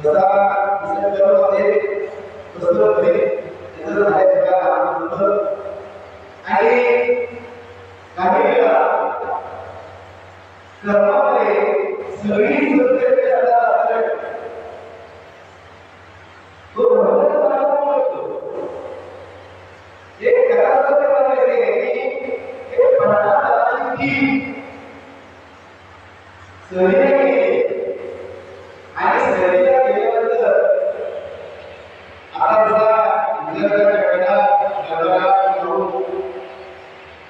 जसा निसर्गामध्ये सहलीला गेले आणि सहलीला गेल्यानंतर आता जसा विद्यार्थ्याच्या वेळेला जगाला करून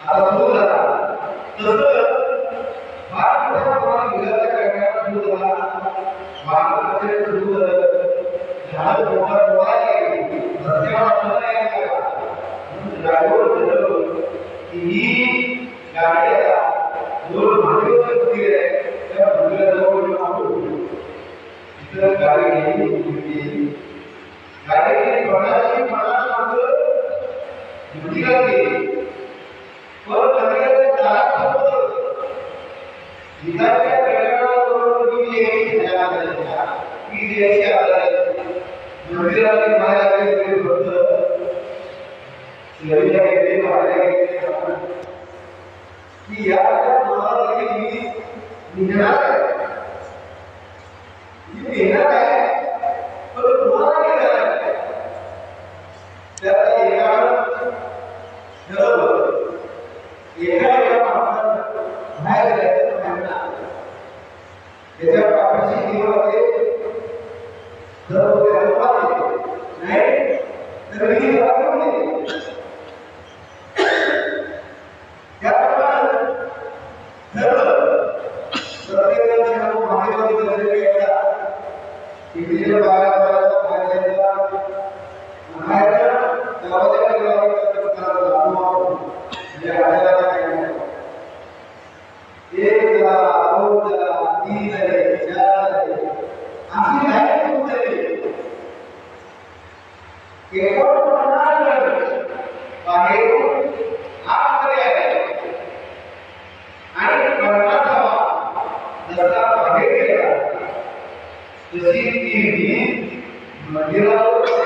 आता सुरू झाला तसं फार मोठ्या प्रमाणात विद्यार्थ्याच्या वेळेला सुरू झाला भारताचे सुरू झालं जहाज मोठा डोळा गेली रस्त्यावर आपल्याला यायला ड्रायव्हर ठरवलं की ही गाडी आता जो भांडीवर मंदिर आहे त्या मंदिराजवळ येऊन आपण इथं गाडी गेली गाडी 50 माणसं मंदिरात गेली पण मंदिराच्या दारात विधाच्या वेळेला की द्यायची आधार मंदिरात बाहेर आले फक्त लढीला गेले बाहेर गेले की या महाराजांनी मी निघणार आहे मी येणार आहे पण तुम्हाला येणार आहे त्याला एका ठरवलं एका माणसानं बाहेर जायचं म्हणणार त्याच्या पाठीशी देव आहे नाही तर मी मंदिरावर